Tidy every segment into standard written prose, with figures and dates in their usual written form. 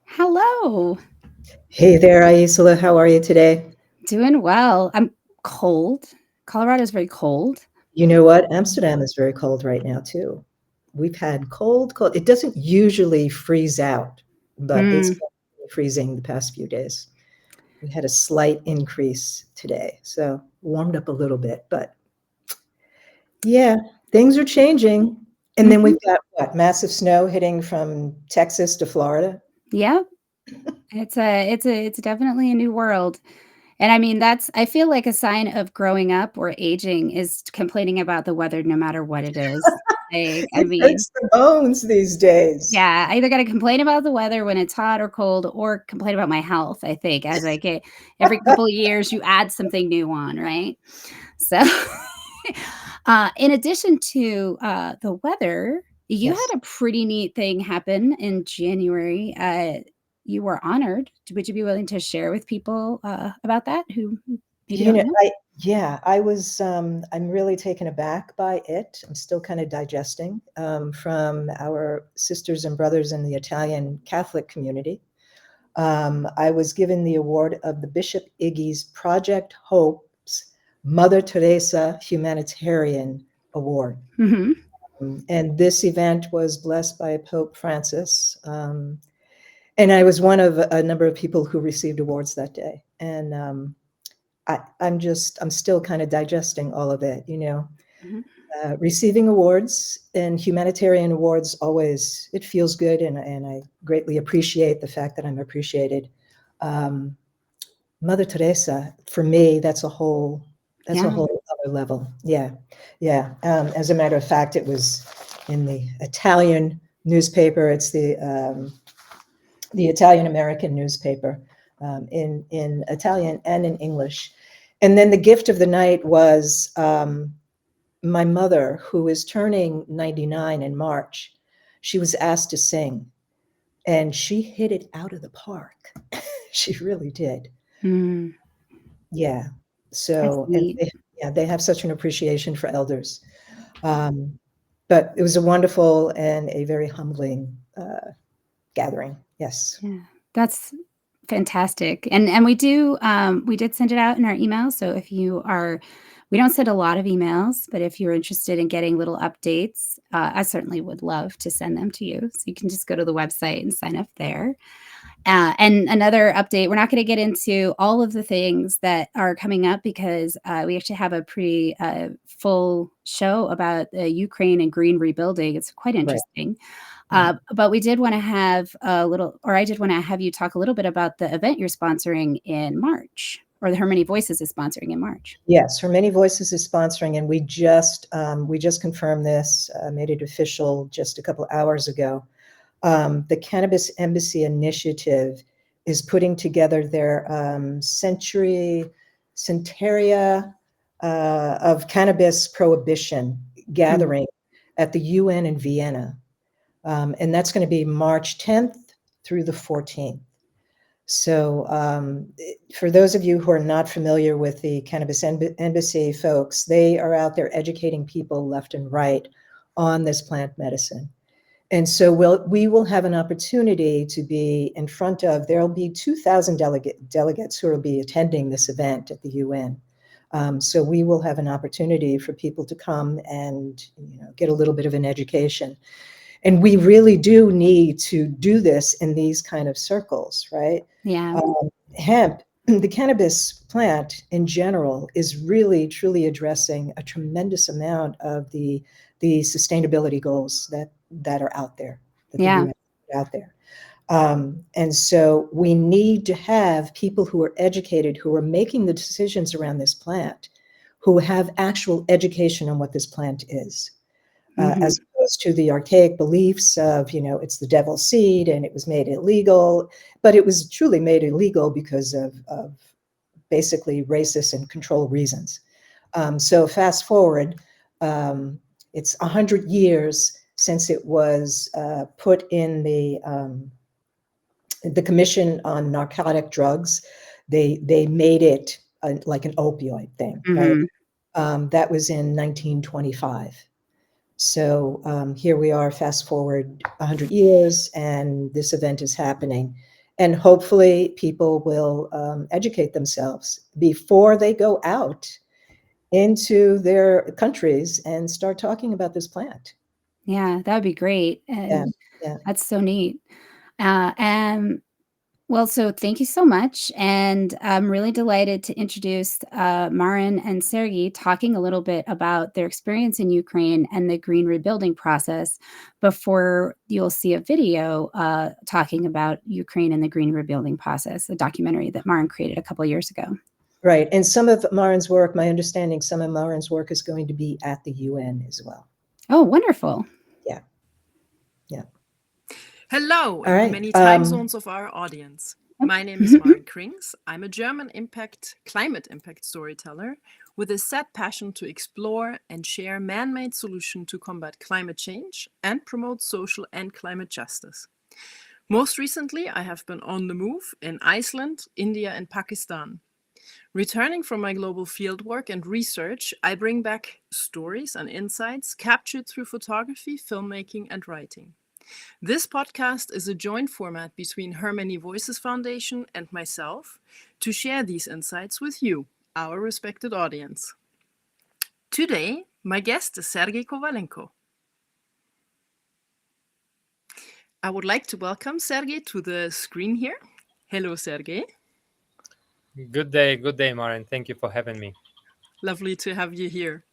Hello. Hey there, Aisla. How are you today? Doing well. I'm cold. Colorado is very cold. You know what? Amsterdam is very cold right now, too. We've had cold. It doesn't usually freeze out, but it's Mm. been freezing the past few days. We had a slight increase today, so warmed up a little bit. But yeah, things are changing. And then Mhm. we've got what? Massive snow hitting from Texas to Florida. Yeah. It's definitely a new world. And I mean, I feel like a sign of growing up or aging is complaining about the weather no matter what it is. Like, I It mean, hurts the bones these days. yeah, I either got to complain about the weather when it's hot or cold or complain about my health, I think, as I get every couple of years, you add something new on, right? So, in addition to the weather, you had Yes. a pretty neat thing happen in January. You were honored. Would you be willing to share with people about that who maybe You don't know, know? I was, I'm really taken aback by it. I'm still kind of digesting from our sisters and brothers in the Italian Catholic community. I was given the award of the Bishop Iggy's Project Hope's Mother Teresa Humanitarian Award. Hmm. And this event was blessed by Pope Francis. And I was one of a number of people who received awards that day. And I'm still kind of digesting all of it, you know. Hmm. Receiving awards and humanitarian awards always, it feels good, and I greatly appreciate the fact that I'm appreciated. Um, Mother Teresa, for me, that's a Yeah. whole other level. Yeah, yeah. As a matter of fact, it was in the Italian newspaper. It's the Italian American newspaper, in Italian and in English. And then the gift of the night was my mother, who is turning 99 in March. She was asked to sing, and she hit it out of the park. She really did. Mm, Yeah. that's So, and neat. they have such an appreciation for elders. Um, but it was a wonderful and a very humbling gathering. Yes. Yeah, that's fantastic. And we did send it out in our email. So if you are, we don't send a lot of emails, but if you're interested in getting little updates, I certainly would love to send them to you. So you can just go to the website and sign up there. And another update, we're not going to get into all of the things that are coming up because we actually have a pretty full show about Ukraine and green rebuilding. It's quite Right. interesting. Right. But we did want to have I did want to have you talk a little bit about the event you're sponsoring in March, or the Her Many Voices is sponsoring in March. Yes, Her Many Voices is sponsoring, and we just confirmed this, made it official just a couple hours ago. The Cannabis Embassy Initiative is putting together their centenaria of cannabis prohibition Mm. gathering at the UN in Vienna. And that's going to be March 10th through the 14th. So, for those of you who are not familiar with the Cannabis Embassy folks, they are out there educating people left and right on this plant medicine. And so we will have an opportunity to be in front of, there'll be 2,000 delegates who will be attending this event at the UN. So we will have an opportunity for people to come and, you know, get a little bit of an education. And we really do need to do this in these kind of circles, right? Yeah. Hemp, the cannabis plant in general, is really truly addressing a tremendous amount of the sustainability goals that are out there, that the Yeah. UN put out there. And so we need to have people who are educated, who are making the decisions around this plant, who have actual education on what this plant is, Hmm. as opposed to the archaic beliefs of, you know, it's the devil's seed and it was made illegal, but it was truly made illegal because of basically racist and control reasons. So fast forward, it's 100 years since it was put in the Commission on Narcotic Drugs. They made it like an opioid thing, right? That was in 1925. So here we are, fast forward 100 years, and this event is happening. And hopefully people will educate themselves before they go out into their countries and start talking about this plant. Yeah, that would be great. Yeah, And yeah. that's so neat. And well, so thank you so much. And I'm really delighted to introduce Maren and Sergyi talking a little bit about their experience in Ukraine and the green rebuilding process before you'll see a video talking about Ukraine and the green rebuilding process, a documentary that Maren created a couple of years ago. Right. And some of Maren's work, my understanding, some of Maren's work is going to be at the UN as well. Oh, wonderful. Yeah. Yeah. Hello, All right. in the many time zones of our audience. My name is Maren Krings. I'm a German climate impact storyteller with a set passion to explore and share man-made solutions to combat climate change and promote social and climate justice. Most recently, I have been on the move in Iceland, India, and Pakistan. Returning from my global fieldwork and research, I bring back stories and insights captured through photography, filmmaking, and writing. This podcast is a joint format between Her Many Voices Foundation and myself to share these insights with you, our respected audience. Today, my guest is Sergyi Kovalenkov. I would like to welcome Sergyi to the screen here. Hello, Sergyi. Good day, Maren. Thank you for having me. Lovely to have you here.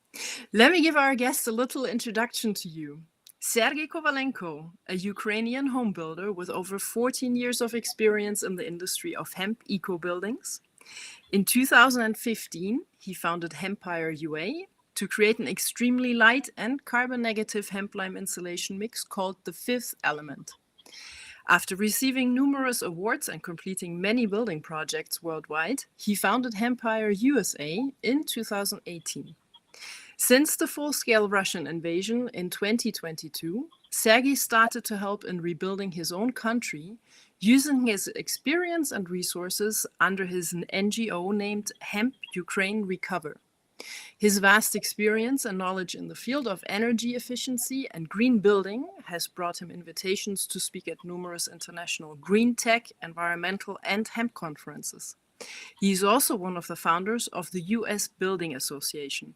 Let me give our guest a little introduction to you. Sergyi Kovalenkov, a Ukrainian home builder with over 14 years of experience in the industry of hemp eco buildings. In 2015, he founded Hempire UA to create an extremely light and carbon negative hemp-lime insulation mix called the Fifth Element. After receiving numerous awards and completing many building projects worldwide, he founded Hempire USA in 2018. Since the full-scale Russian invasion in 2022, Sergyi started to help in rebuilding his own country using his experience and resources under his NGO named Hemp Ukraine Recover. His vast experience and knowledge in the field of energy efficiency and green building has brought him invitations to speak at numerous international green tech, environmental, and hemp conferences. He is also one of the founders of the US Building Association.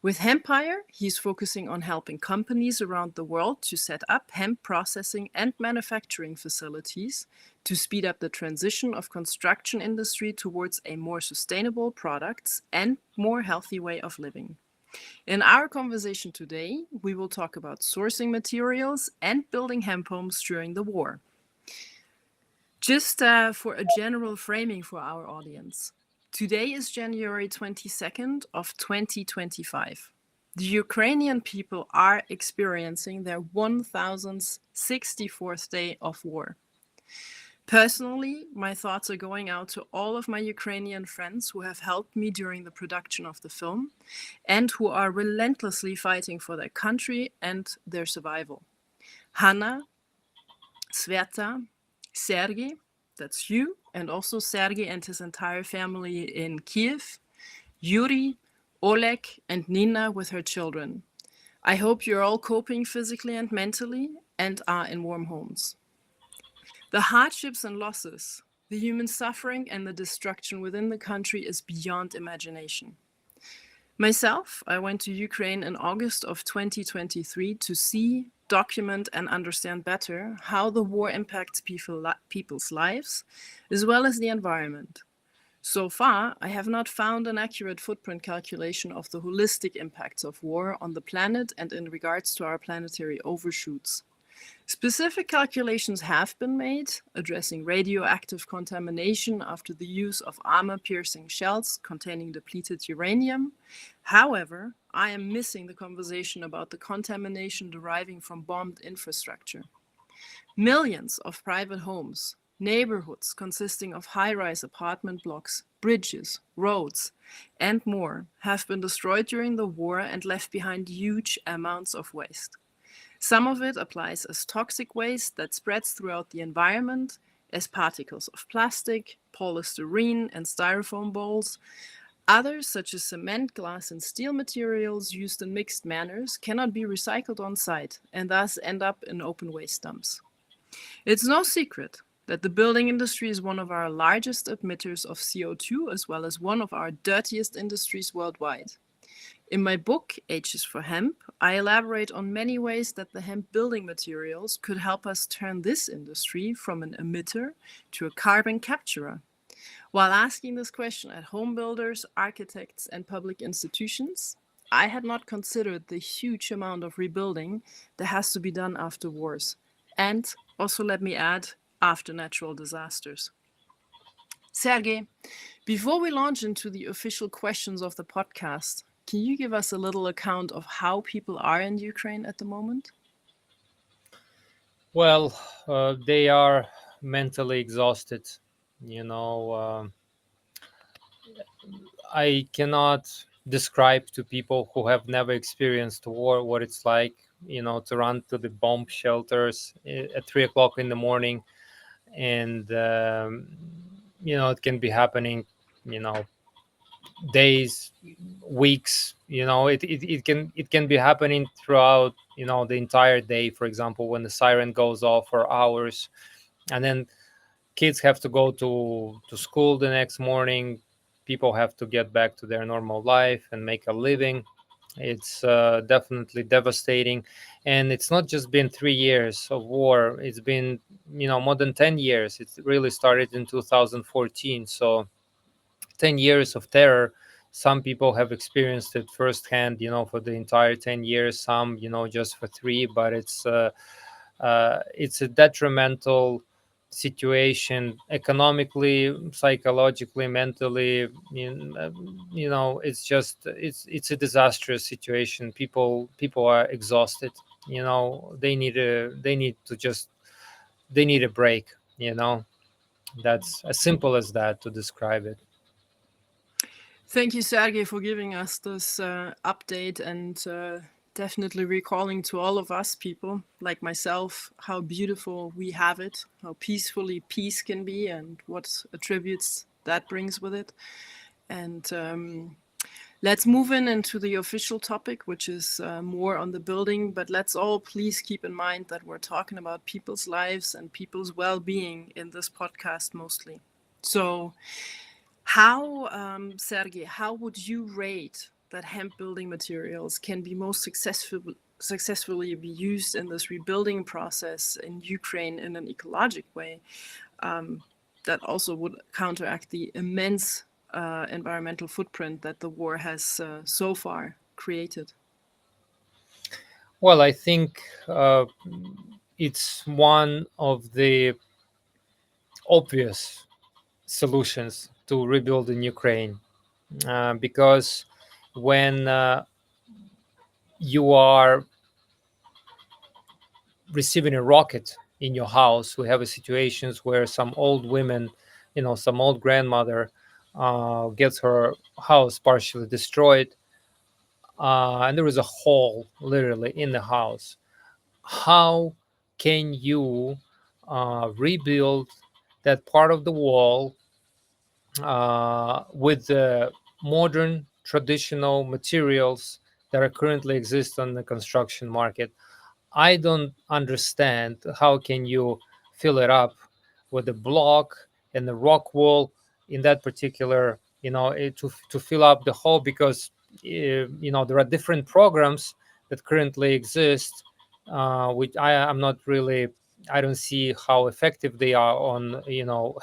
With Hempire, he's focusing on helping companies around the world to set up hemp processing and manufacturing facilities to speed up the transition of construction industry towards a more sustainable products and more healthy way of living. In our conversation today, we will talk about sourcing materials and building hemp homes during the war. Just for a general framing for our audience. Today is January 22nd of 2025. The Ukrainian people are experiencing their 1064th day of war. Personally, my thoughts are going out to all of my Ukrainian friends who have helped me during the production of the film and who are relentlessly fighting for their country and their survival. Hanna, Sveta, Sergyi, that's you, and also Sergyi and his entire family in Kiev, Yuri, Oleg, and Nina with her children. I hope you're all coping physically and mentally and are in warm homes. The hardships and losses, the human suffering and the destruction within the country is beyond imagination. Myself, I went to Ukraine in August of 2023 to see, document, and understand better how the war impacts people's lives, as well as the environment. So far, I have not found an accurate footprint calculation of the holistic impacts of war on the planet and in regards to our planetary overshoots. Specific calculations have been made, addressing radioactive contamination after the use of armor-piercing shells containing depleted uranium. However, I am missing the conversation about the contamination deriving from bombed infrastructure. Millions of private homes, Neighborhoods consisting of high-rise apartment blocks, bridges, roads, and more have been destroyed during the war and left behind huge amounts of waste. Some of it applies as toxic waste that spreads throughout the environment as particles of plastic, polystyrene, and styrofoam bowls. Others, such as cement, glass, and steel materials used in mixed manners, cannot be recycled on site and thus end up in open waste dumps. It's no secret that the building industry is one of our largest emitters of CO2, as well as one of our dirtiest industries worldwide. In my book, H is for Hemp, I elaborate on many ways that the hemp building materials could help us turn this industry from an emitter to a carbon capturer. While asking this question at home builders, architects, and public institutions, I had not considered the huge amount of rebuilding that has to be done after wars. And also, let me add, after natural disasters. Sergey, before we launch into the official questions of the podcast, can you give us a little account of how people are in Ukraine at the moment? Well, they are mentally exhausted. You know, I cannot describe to people who have never experienced war what it's like, to run to the bomb shelters at 3 o'clock in the morning. And, it can be happening, you know, days, weeks, it can be happening throughout, the entire day. For example, when the siren goes off for hours, and then kids have to go to school the next morning. People have to get back to their normal life and make a living. It's definitely devastating. And it's not just been 3 years of war. It's been, more than 10 years. It really started in 2014. So 10 years of terror. Some people have experienced it firsthand, for the entire 10 years, some, just for 3. But it's a detrimental situation economically, psychologically, mentally. It's a disastrous situation. People are exhausted. They need a break. That's as simple as that to describe it. Thank you, Sergey, for giving us this update and definitely recalling to all of us people, like myself, how beautiful we have it, how peacefully peace can be, and what attributes that brings with it. And let's move into the official topic, which is more on the building. But let's all please keep in mind that we're talking about people's lives and people's well-being in this podcast mostly. So Sergey, how would you rate that hemp building materials can be most successfully be used in this rebuilding process in Ukraine in an ecological way that also would counteract the immense environmental footprint that the war has so far created? Well, I think it's one of the obvious solutions to rebuild in Ukraine, because when you are receiving a rocket in your house, we have a situations where some old women, some old grandmother gets her house partially destroyed, and there is a hole literally in the house. How can you rebuild that part of the wall with the modern traditional materials that are currently exist on the construction market? I don't understand how can you fill it up with the block and the rock wall in that particular, to fill up the hole, because there are different programs that currently exist, which I'm not really, I don't see how effective they are on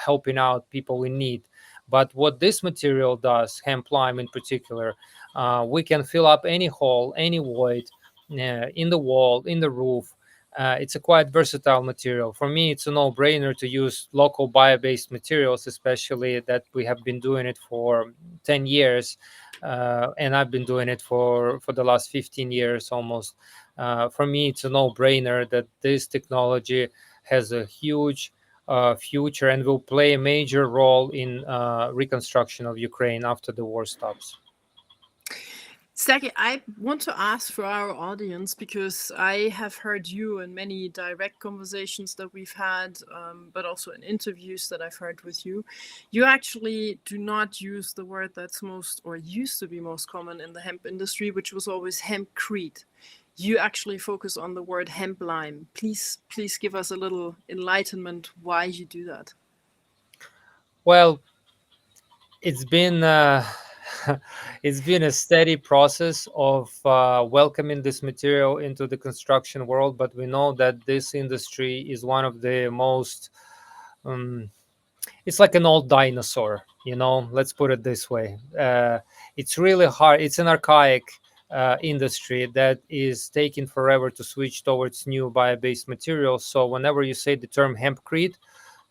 helping out people in need. But what this material does, hemp-lime in particular, we can fill up any hole, any void in the wall, in the roof. It's a quite versatile material. For me, it's a no-brainer to use local bio-based materials, especially that we have been doing it for 10 years, and I've been doing it for the last 15 years almost. For me, it's a no-brainer that this technology has a huge future and will play a major role in reconstruction of Ukraine after the war stops. Sergey, I want to ask for our audience, because I have heard you in many direct conversations that we've had, but also in interviews that I've heard with you. You actually do not use the word that's most, or used to be most common in the hemp industry, which was always hempcrete. You actually focus on the word hemp-lime. Please give us a little enlightenment why you do that. Well, it's been it's been a steady process of welcoming this material into the construction world, but we know that this industry is one of the most um, it's like an old dinosaur, let's put it this way. It's really hard. It's an archaic industry that is taking forever to switch towards new bio-based materials. So whenever you say the term hempcrete,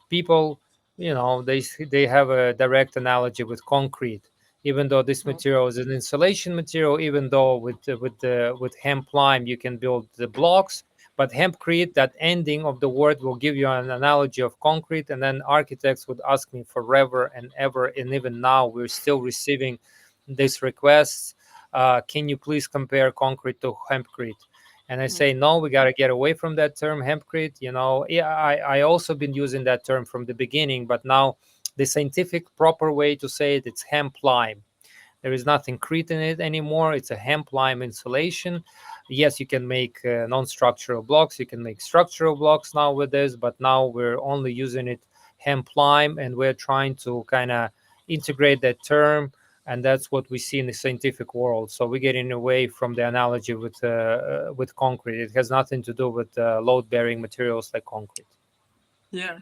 people, they have a direct analogy with concrete, even though this material is an insulation material, even though with hemp lime you can build the blocks. But hempcrete, that ending of the word, will give you an analogy of concrete, and then architects would ask me forever and ever, and even now we're still receiving these requests. Can you please compare concrete to hempcrete? And I say, no, we got to get away from that term hempcrete. Yeah, I also been using that term from the beginning, but now the scientific proper way to say it, it's hemp lime. There is nothing crete in it anymore. It's a hemp lime insulation. Yes, you can make non-structural blocks. You can make structural blocks now with this, but now we're only using it hemp lime, and we're trying to kind of integrate that term, and that's what we see in the scientific world. So we're getting away from the analogy with concrete. It has nothing to do with load-bearing materials like concrete. Yeah.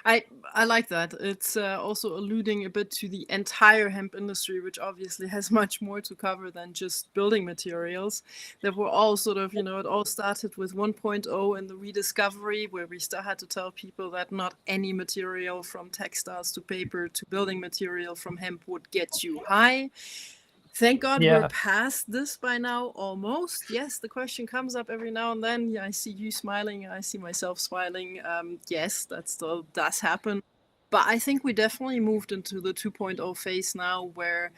I like that. It's also alluding a bit to the entire hemp industry, which obviously has much more to cover than just building materials. That were all sort of, it all started with 1.0 in the rediscovery, where we still had to tell people that not any material from textiles to paper to building material from hemp would get you high. Thank God we're past this by now, almost. Yes, the question comes up every now and then. Yeah, I see you smiling. I see myself smiling. Yes, that still does happen. But I think we definitely moved into the 2.0 phase now, where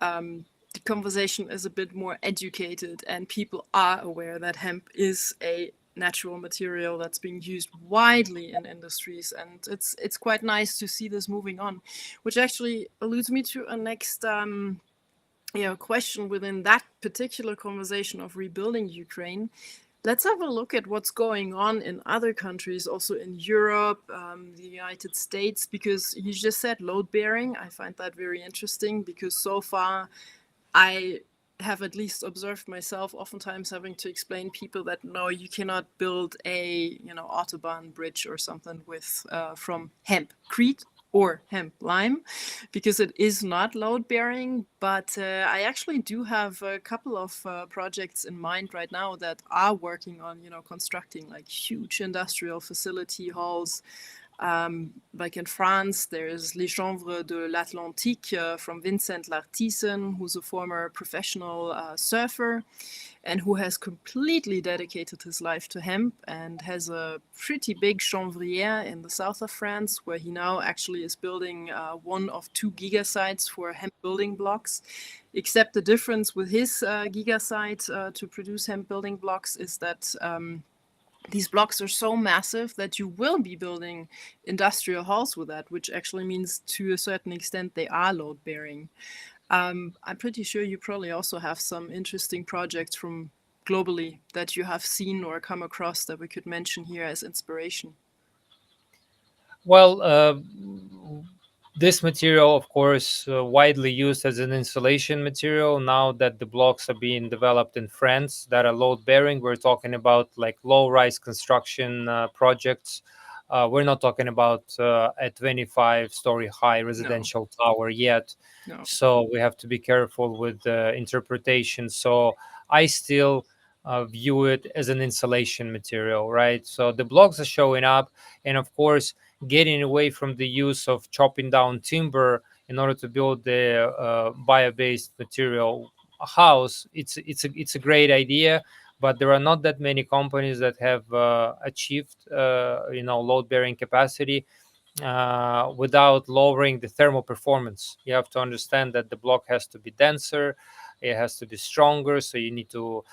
the conversation is a bit more educated and people are aware that hemp is a natural material that's being used widely in industries. And it's quite nice to see this moving on, which actually alludes me to a next question within that particular conversation of rebuilding Ukraine. Let's have a look at what's going on in other countries, also in Europe, the United States, because you just said load bearing. I find that very interesting, because so far I have at least observed myself oftentimes having to explain people that no, you cannot build a autobahn bridge or something with from hempcrete or hemp lime, because it is not load bearing. But I actually do have a couple of projects in mind right now that are working on constructing like huge industrial facility halls. Like in France, there's Les Chanvres de l'Atlantique from Vincent Lartissen, who's a former professional surfer and who has completely dedicated his life to hemp and has a pretty big chanvrière in the south of France, where he now actually is building one of 2 gigasites for hemp building blocks. Except the difference with his gigasite to produce hemp building blocks is that these blocks are so massive that you will be building industrial halls with that, which actually means to a certain extent they are load bearing. I'm pretty sure you probably also have some interesting projects from globally that you have seen or come across that we could mention here as inspiration. Well, this material, of course, widely used as an insulation material. Now that the blocks are being developed in France that are load bearing, we're talking about like low rise construction projects. We're not talking about a 25-story high residential tower yet. No. So we have to be careful with the interpretation. So I still view it as an insulation material, right? So the blocks are showing up, and of course, getting away from the use of chopping down timber in order to build the bio-based material house. It's a great idea, but there are not that many companies that have achieved load bearing capacity. without lowering the thermal performance. You have to understand that the block has to be denser, it has to be stronger, so you need to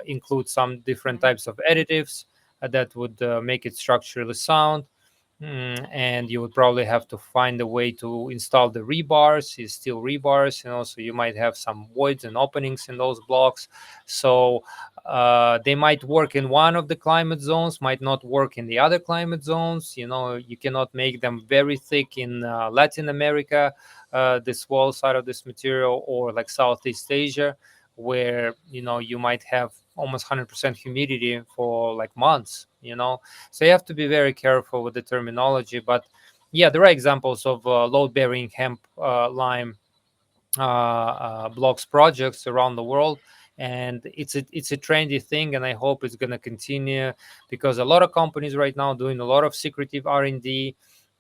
include some different types of additives that would make it structurally sound. And you would probably have to find a way to install the rebars, steel rebars, so you might have some voids and openings in those blocks. So they might work in one of the climate zones, might not work in the other climate zones. You cannot make them very thick in Latin America, this wall side of this material, or like Southeast Asia, where you might have almost 100% humidity for like months. So you have to be very careful with the terminology. But yeah, there are examples of load-bearing hemp-lime blocks projects around the world, and it's a trendy thing, and I hope it's going to continue, because a lot of companies right now doing a lot of secretive R&D,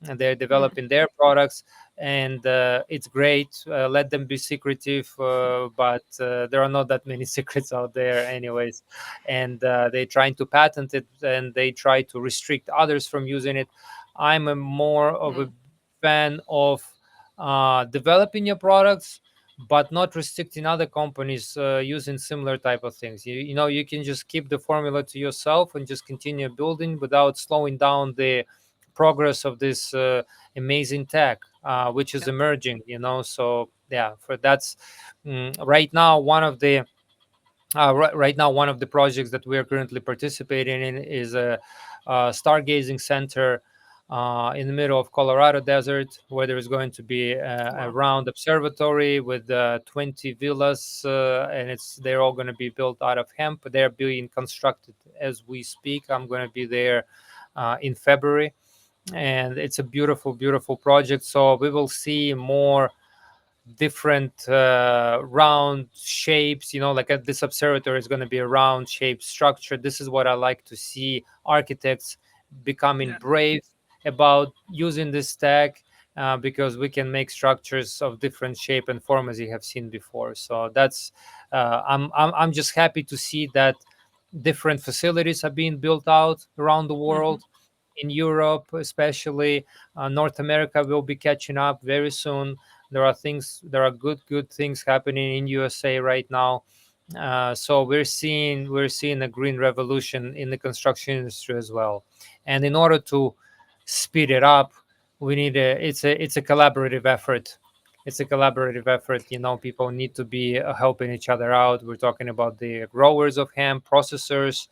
and they're developing their products, and it's great. Let them be secretive, but there are not that many secrets out there anyways, and they're trying to patent it, and they try to restrict others from using it. I'm a more of a fan of developing your products, but not restricting other companies using similar type of things. You can just keep the formula to yourself and just continue building without slowing down the progress of this amazing tech, which is emerging. So yeah, for that's right now one of the right now one of the projects that we are currently participating in is a stargazing center in the middle of Colorado desert, where there is going to be a round observatory with 20 villas, and they're all going to be built out of hemp. They're being constructed as we speak. I'm going to be there in February, and it's a beautiful, beautiful project. So we will see more different round shapes. Like this observatory is going to be a round shaped structure. This is what I like to see architects becoming brave about using this tech, because we can make structures of different shape and form, as you have seen before. So that's I'm just happy to see that different facilities are being built out around the world. In Europe, especially, North America will be catching up very soon. There are good things happening in USA right now. So we're seeing a green revolution in the construction industry as well. And in order to speed it up, we need it's a collaborative effort. It's a collaborative effort. People need to be helping each other out. We're talking about the growers of hemp, processors,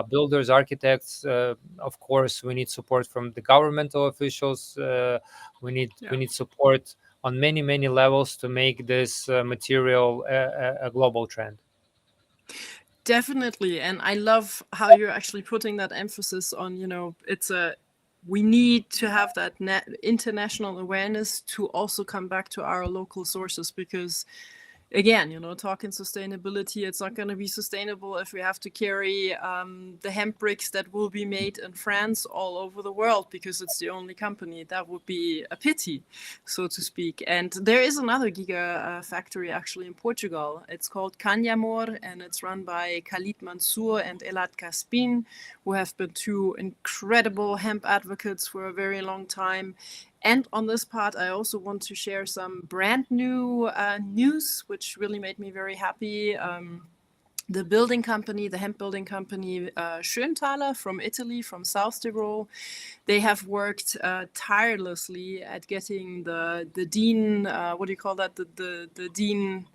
builders, architects. Of course, we need support from the governmental officials. We need support on many levels to make this material a global trend. Definitely. And I love how you're actually putting that emphasis on, we need to have that international awareness to also come back to our local sources, because again, talking sustainability, it's not going to be sustainable if we have to carry the hemp bricks that will be made in France all over the world because it's the only company. That would be a pity, so to speak. And there is another giga factory actually in Portugal. It's called Canyamor, and it's run by Khalid Mansour and Elad Kaspin, who have been two incredible hemp advocates for a very long time. And on this part, I also want to share some brand new news, which really made me very happy. The building company, the hemp building company, Schönthaler from Italy, from South Tyrol, they have worked tirelessly at getting the DIN, what do you call that? The DIN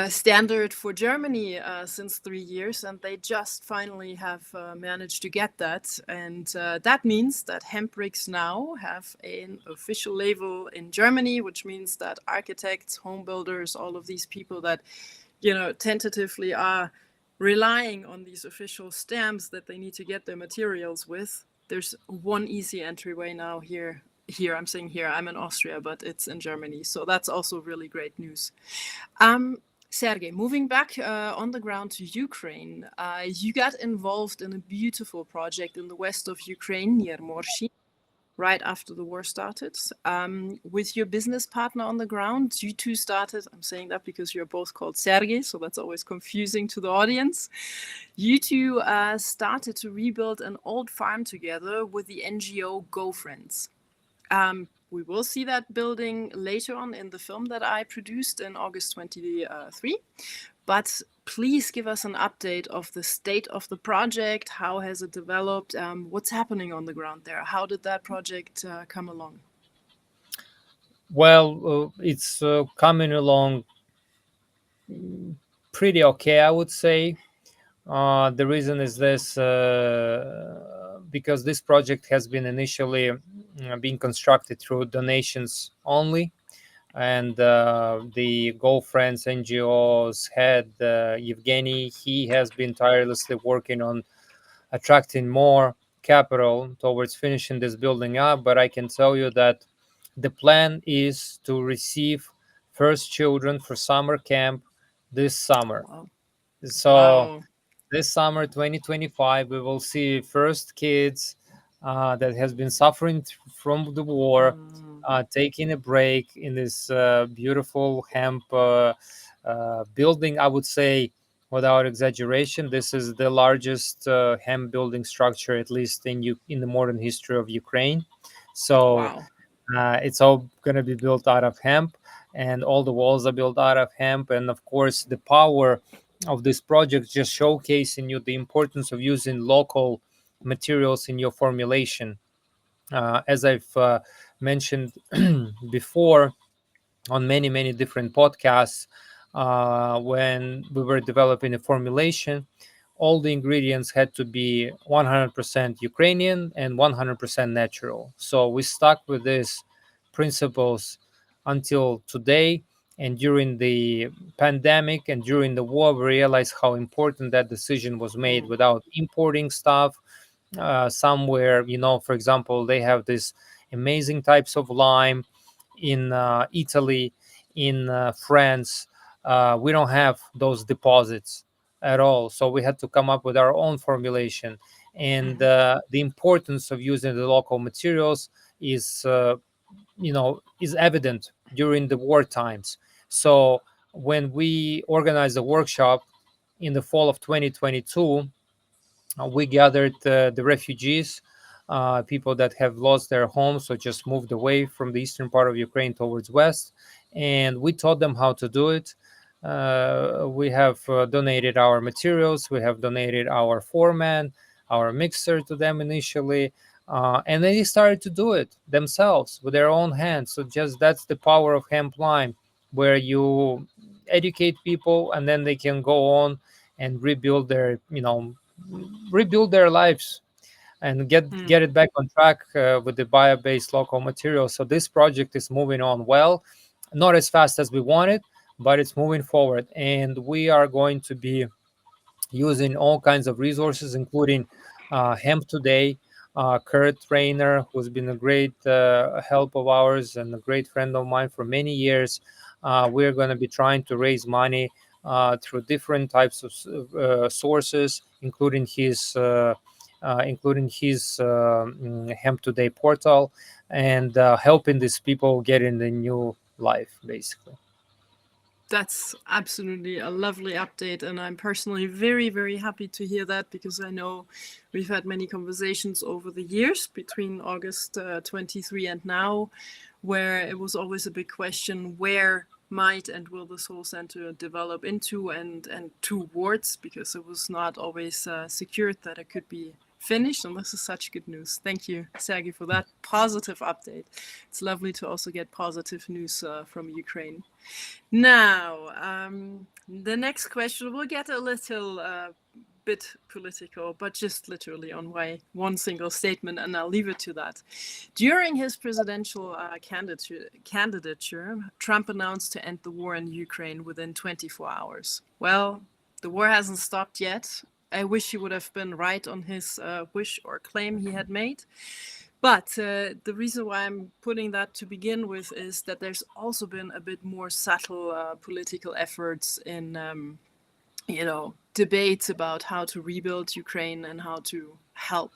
standard for Germany since 3 years, and they just finally have managed to get that. And that means that hemp bricks now have an official label in Germany, which means that architects, home builders, all of these people that tentatively are relying on these official stamps that they need to get their materials with, there's one easy entryway now here. I'm saying here, I'm in Austria, but it's in Germany. So that's also really great news. Sergey, moving back on the ground to Ukraine, you got involved in a beautiful project in the west of Ukraine near Morshi. right after the war started, with your business partner on the ground. You two started, I'm saying that because you're both called Sergei, so that's always confusing to the audience. You two started to rebuild an old farm together with the NGO GoFriends. We will see that building later on in the film that I produced in August 23. But please give us an update of the state of the project. How has it developed? What's happening on the ground there? How did that project come along? Well, it's coming along pretty okay, I would say. The reason is this, because this project has been initially being constructed through donations only, and the girlfriends NGO's head, Yevgeny, he has been tirelessly working on attracting more capital towards finishing this building up. But I can tell you that the plan is to receive first children for summer camp this summer. Wow. So Wow. this summer 2025 we will see first kids that has been suffering from the war, taking a break in this beautiful hemp building. I would say, without exaggeration, this is the largest hemp building structure, at least in the modern history of Ukraine. So Wow. it's all going to be built out of hemp, and all the walls are built out of hemp. And of course, the power of this project just showcasing you the importance of using local materials in your formulation. As I've mentioned before on many different podcasts, when we were developing a formulation, all the ingredients had to be 100% Ukrainian and 100% natural. So we stuck with these principles until today. And during the pandemic and during the war, we realized how important that decision was made without importing stuff somewhere. For example, they have these amazing types of lime in Italy, in France. We don't have those deposits at all. So we had to come up with our own formulation. And the importance of using the local materials is evident during the war times. So when we organized the workshop in the fall of 2022, we gathered the refugees, people that have lost their homes or just moved away from the eastern part of Ukraine towards west, and we taught them how to do it. We have donated our materials, we have donated our foreman, our mixer to them initially, and they started to do it themselves with their own hands. So just that's the power of hemp-lime, where you educate people and then they can go on and rebuild their lives and get it back on track with the bio-based local materials. So this project is moving on well, not as fast as we wanted, but it's moving forward, and we are going to be using all kinds of resources, including Hemp Today. Kurt Trainer, who's been a great help of ours and a great friend of mine for many years. We're going to be trying to raise money through different types of sources, including his Hemp Today portal, and helping these people get in the new life, basically. That's absolutely a lovely update, and I'm personally very happy to hear that, because I know we've had many conversations over the years between August 23 and now, where it was always a big question: where might and will the Soul Center develop into and towards, because it was not always secured that it could be finished. And this is such good news. Thank you, Sergei, for that positive update. It's lovely to also get positive news from Ukraine. Now, the next question will get a little bit political, but just literally on one single statement, and I'll leave it to that. During his presidential candidature, Trump announced to end the war in Ukraine within 24 hours. Well, the war hasn't stopped yet. I wish he would have been right on his wish or claim he had made. But the reason why I'm putting that to begin with is that there's also been a bit more subtle political efforts in debates about how to rebuild Ukraine and how to help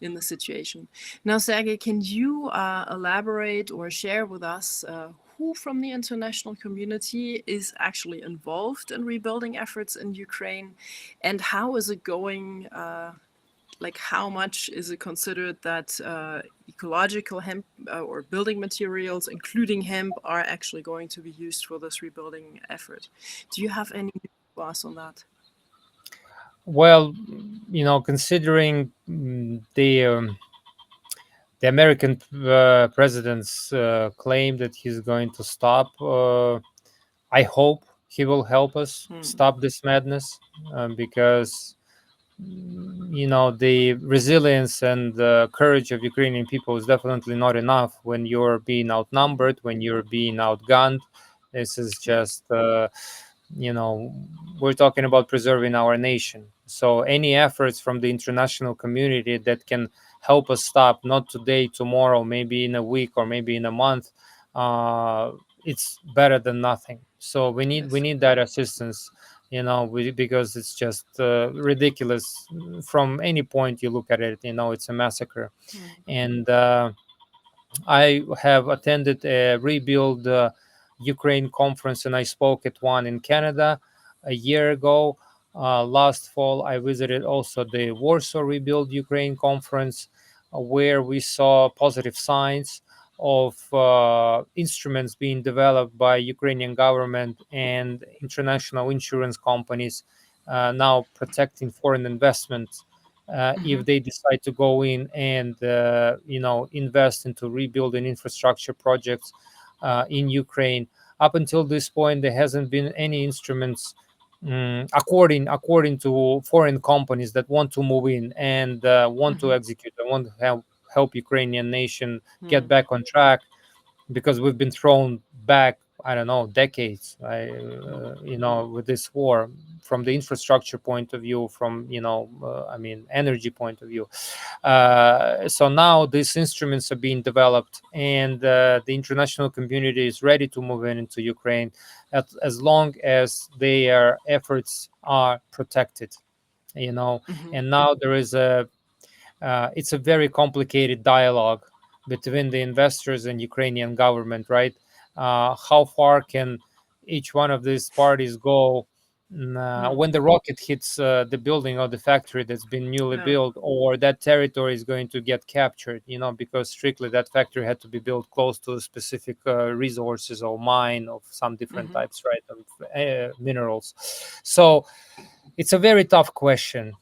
in the situation. Now, Sergey, can you elaborate or share with us who from the international community is actually involved in rebuilding efforts in Ukraine, and how is it going? Like, how much is it considered that ecological hemp or building materials, including hemp, are actually going to be used for this rebuilding effort? Do you have any thoughts on that? Well, considering the American president's claim that he's going to stop, I hope he will help us stop this madness, because the resilience and the courage of Ukrainian people is definitely not enough when you're being outnumbered, when you're being outgunned. This is Yeah. just, we're talking about preserving our nation. So any efforts from the international community that can help us stop, not today, tomorrow, maybe in a week or maybe in a month, uh, it's better than nothing. So we Yes. need that assistance, because it's just ridiculous from any point you look at it. It's a massacre. And I have attended a rebuild Ukraine conference, and I spoke at one in Canada a year ago. Last fall, I visited also the Warsaw Rebuild Ukraine conference, where we saw positive signs of instruments being developed by Ukrainian government and international insurance companies, now protecting foreign investments if they decide to go in and invest into rebuilding infrastructure projects in Ukraine. Up until this point, there hasn't been any instruments, according to foreign companies that want to move in and want to execute and want to help Ukrainian nation get back on track, because we've been thrown back, I don't know, decades, with this war, from the infrastructure point of view, from energy point of view. So now these instruments are being developed, and the international community is ready to move into Ukraine, as long as their efforts are protected. And now there is it's a very complicated dialogue between the investors and Ukrainian government, right? How far can each one of these parties go when the rocket hits the building or the factory that's been newly Yeah. built, or that territory is going to get captured? Because strictly that factory had to be built close to specific resources or mine of some different types, right, of minerals. So it's a very tough question,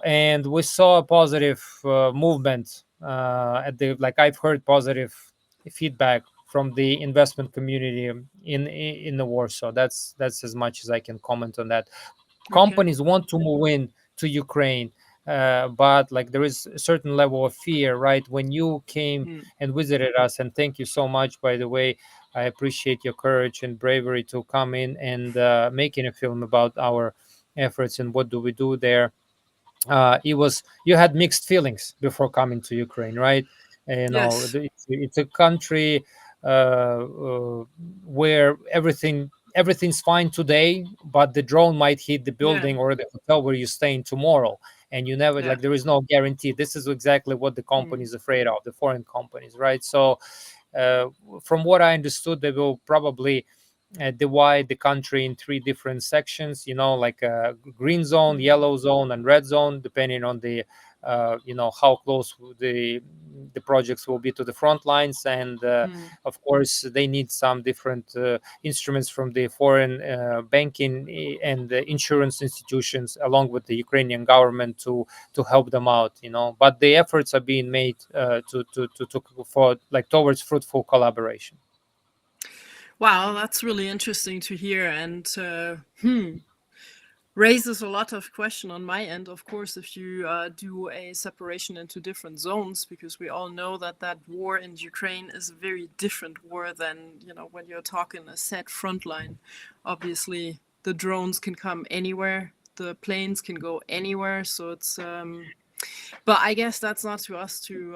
and we saw a positive movement at the like I've heard positive feedback from the investment community in the Warsaw. That's as much as I can comment on that. Okay. Companies want to move in to Ukraine, but like there is a certain level of fear, right? When you came and visited us, and thank you so much, by the way, I appreciate your courage and bravery to come in and making a film about our efforts and what do we do there. It was, you had mixed feelings before coming to Ukraine, right? Yes. It's a country where everything's fine today, but the drone might hit the Yeah. building or the hotel where you're staying tomorrow, and you never, Yeah. like, there is no guarantee. This is exactly what the company's afraid of, the foreign companies, right? So uh, from what I understood, they will probably divide the country in three different sections, like a green zone, yellow zone, and red zone, depending on the how close the projects will be to the front lines. And of course they need some different instruments from the foreign banking and insurance institutions, along with the Ukrainian government, to help them out. But the efforts are being made to for, like, towards fruitful collaboration. Wow, that's really interesting to hear, and raises a lot of question on my end. Of course, if you do a separation into different zones, because we all know that that war in Ukraine is a very different war than when you're talking a set front line. Obviously, the drones can come anywhere, the planes can go anywhere, so it's. But I guess that's not to us to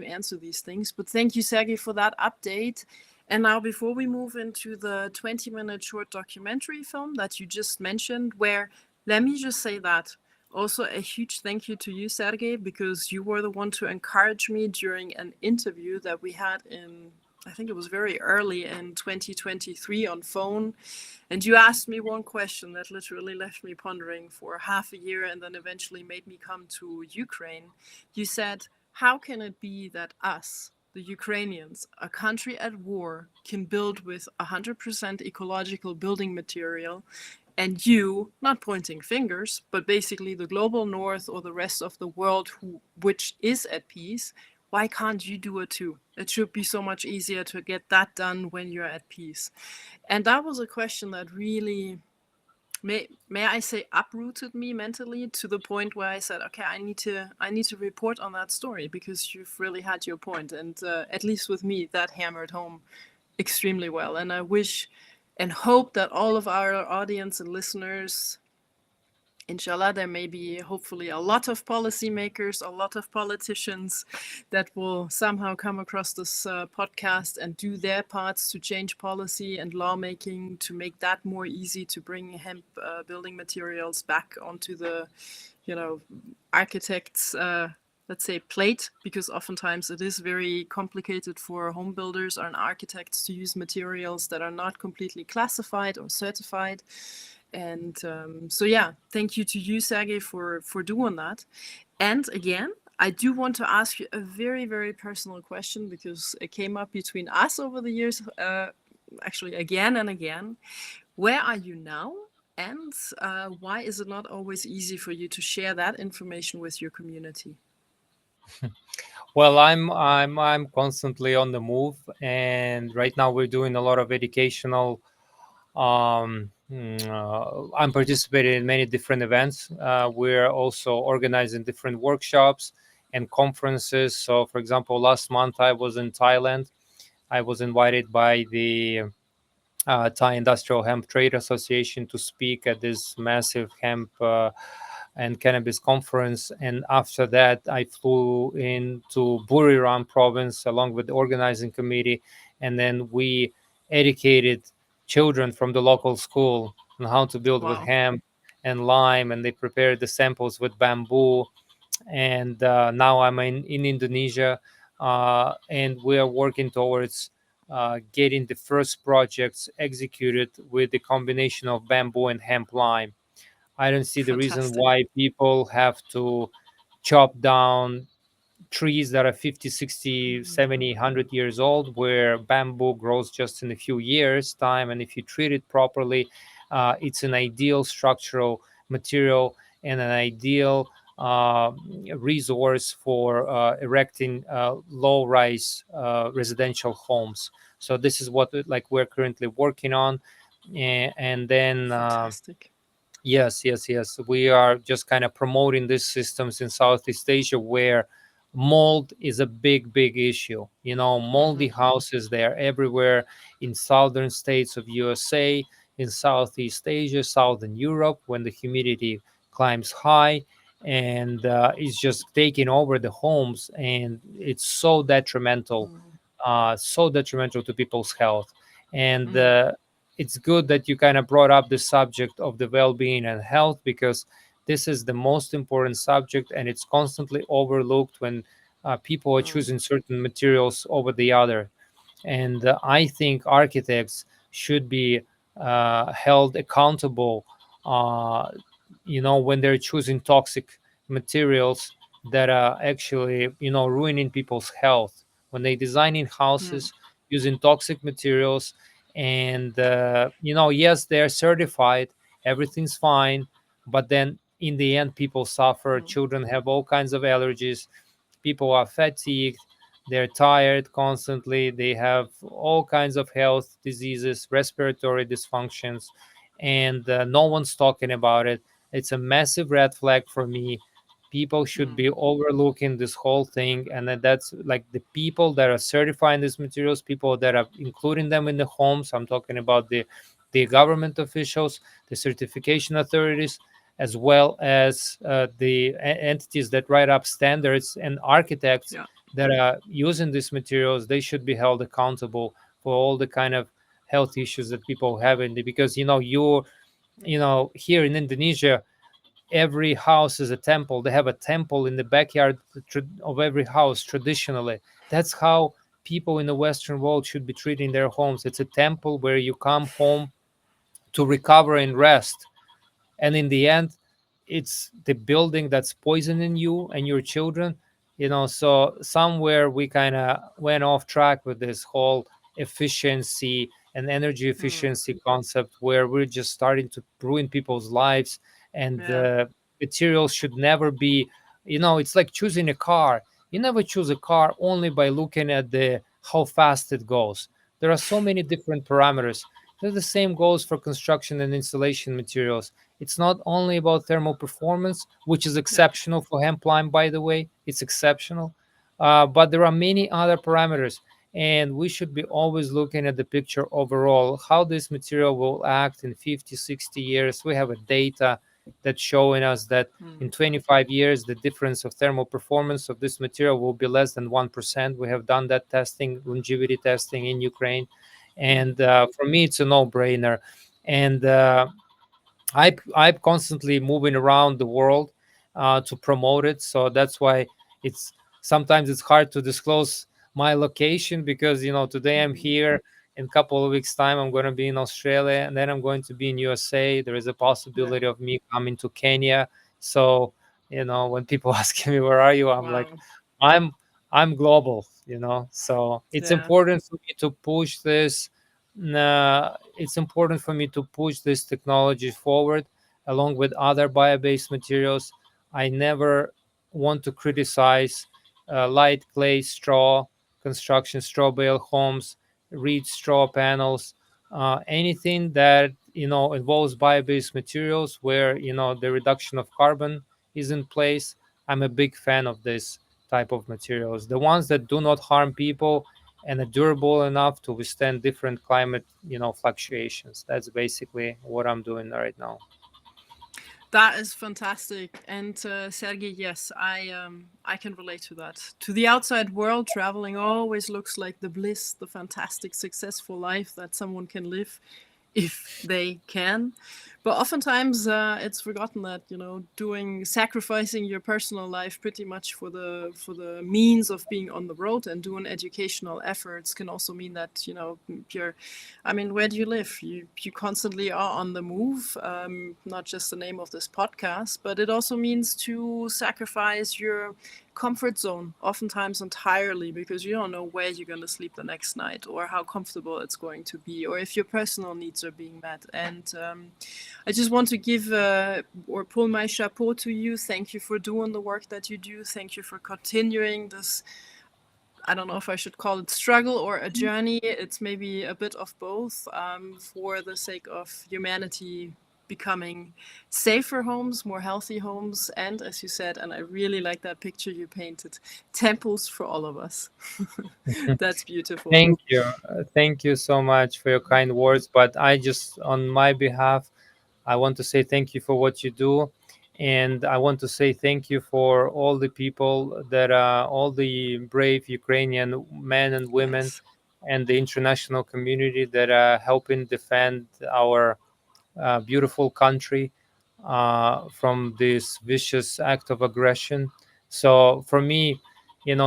answer these things. But thank you, Sergey, for that update. And now, before we move into the 20-minute short documentary film that you just mentioned, where Let me just say that. Also, a huge thank you to you, Sergey, because you were the one to encourage me during an interview that we had in, I think it was very early in 2023 on phone. And you asked me one question that literally left me pondering for half a year and then eventually made me come to Ukraine. You said, how can it be that us, the Ukrainians, a country at war, can build with 100% ecological building material, and you, not pointing fingers, but basically the global north or the rest of the world which is at peace, why can't you do it too? It should be so much easier to get that done when you're at peace. And that was a question that really, may I say, uprooted me mentally to the point where I said, okay, I need to report on that story because you've really had your point. And at least with me, that hammered home extremely well. And I wish and hope that all of our audience and listeners, inshallah, there may be hopefully a lot of policymakers, a lot of politicians that will somehow come across this podcast and do their parts to change policy and lawmaking to make that more easy to bring hemp building materials back onto the, architects' let's say plate, because oftentimes it is very complicated for home builders and architects to use materials that are not completely classified or certified. And so, yeah, thank you to you, Sergey, for doing that. And again, I do want to ask you a very, very personal question because it came up between us over the years, actually again and again. Where are you now? And why is it not always easy for you to share that information with your community? Well, I'm constantly on the move, and right now we're doing a lot of educational. I'm participating in many different events. We're also organizing different workshops and conferences. So, for example, last month I was in Thailand. I was invited by the Thai Industrial Hemp Trade Association to speak at this massive hemp and cannabis conference. And after that, I flew into Buriram province along with the organizing committee. And then we educated children from the local school on how to build with Wow. hemp and lime. And they prepared the samples with bamboo. And now I'm in Indonesia, and we are working towards getting the first projects executed with the combination of bamboo and hemp lime. I don't see the reason Fantastic. why people have to chop down trees that are 50, 60, 70, 100 years old, where bamboo grows just in a few years' time. And if you treat it properly, it's an ideal structural material and an ideal resource for erecting low-rise residential homes. So this is what like we're currently working on, and then Fantastic. yes, yes, yes. We are just kind of promoting these systems in Southeast Asia where mold is a big, big issue. You know, moldy houses, they are everywhere in southern states of USA, in Southeast Asia, Southern Europe, when the humidity climbs high and it's just taking over the homes, and it's so detrimental to people's health. And it's good that you kind of brought up the subject of the well-being and health, because this is the most important subject and it's constantly overlooked when people are choosing certain materials over the other. And I think architects should be held accountable, uh, when they're choosing toxic materials that are actually, ruining people's health. When they designing houses using toxic materials, and yes, they're certified, everything's fine, but then in the end, people suffer. Children have all kinds of allergies. People are fatigued, they're tired constantly, they have all kinds of health diseases, respiratory dysfunctions, and no one's talking about it. It's a massive red flag for me. People should be overlooking this whole thing, and that's like the people that are certifying these materials, people that are including them in the homes. I'm talking about the government officials, the certification authorities, as well as the entities that write up standards, and architects Yeah. that are using these materials. They should be held accountable for all the kind of health issues that people have in the, because here in Indonesia, every house is a temple. They have a temple in the backyard of every house traditionally. That's how people in the Western world should be treating their homes. It's a temple where you come home to recover and rest, and in the end it's the building that's poisoning you and your children. So somewhere we kind of went off track with this whole efficiency and energy Mm. efficiency concept, where we're just starting to ruin people's lives. And Yeah. materials should never be, it's like choosing a car. You never choose a car only by looking at the how fast it goes. There are so many different parameters. The same goes for construction and installation materials. It's not only about thermal performance, which is Yeah. exceptional for hemp-lime, by the way. It's exceptional. But there are many other parameters. And we should be always looking at the picture overall, how this material will act in 50, 60 years. We have a data that's showing us that in Mm. 25 years, the difference of thermal performance of this material will be less than 1%. We have done that testing, longevity testing in Ukraine. Mm. And for me, it's a no-brainer. And I'm constantly moving around the world to promote it. So that's why it's sometimes it's hard to disclose my location, because today I'm Mm. here. In a couple of weeks' time, I'm going to be in Australia, and then I'm going to be in USA. There is a Yeah. possibility of me coming to Kenya. So when people ask me where are you, I'm like, Wow. I'm I'm global. So it's Yeah. important for me to push this. It's important for me to push this technology forward along with other bio-based materials. I never want to criticize light clay straw construction, straw bale homes, reed straw panels, anything that involves bio-based materials where the reduction of carbon is in place. I'm a big fan of this type of materials, the ones that do not harm people and are durable enough to withstand different climate fluctuations. That's basically what I'm doing right now. That is fantastic. And Sergey, yes, I can relate to that. To the outside world, traveling always looks like the bliss, the fantastic, successful life that someone can live if they can. But oftentimes it's forgotten that sacrificing your personal life pretty much for the means of being on the road and doing educational efforts can also mean that you're. I mean, where do you live? You constantly are on the move. Not just the name of this podcast, but it also means to sacrifice your comfort zone, oftentimes entirely, because you don't know where you're going to sleep the next night or how comfortable it's going to be or if your personal needs are being met. And I just want to give or pull my chapeau to you. Thank you for doing the work that you do. Thank you for continuing this. I don't know if I should call it struggle or a journey. It's maybe a bit of both, for the sake of humanity becoming safer homes, more healthy homes, and as you said, and I really like that picture you painted, temples for all of us. That's beautiful. Thank you. Thank you so much for your kind words. But I just, on my behalf, I want to say thank you for what you do. And I want to say thank you for all the people all the brave Ukrainian men and women Yes. and the international community that are helping defend our beautiful country from this vicious act of aggression. So for me,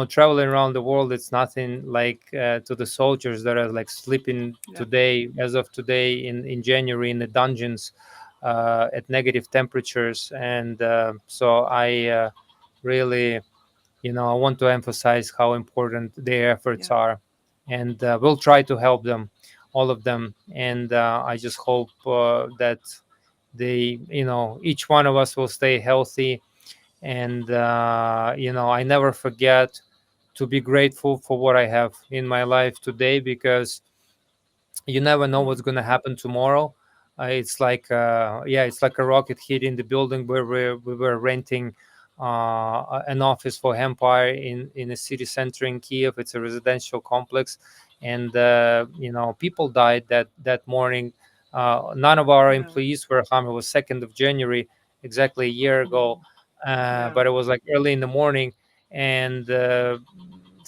traveling around the world, it's nothing like to the soldiers that are like sleeping Yeah. today, as of today, in January in the dungeons at negative temperatures. And so I really, I want to emphasize how important their efforts Yeah. are, and we'll try to help them, all of them. And I just hope that each one of us will stay healthy. And I never forget to be grateful for what I have in my life today, because you never know what's Mm. going to happen tomorrow. It's like a rocket hitting the building where we were renting an office for Hempire in a city center in Kiev. It's a residential complex, and people died that morning. None of our Yeah. employees were harmed. It was 2nd of January, exactly a year ago, Mm. Yeah. but it was like early in the morning, and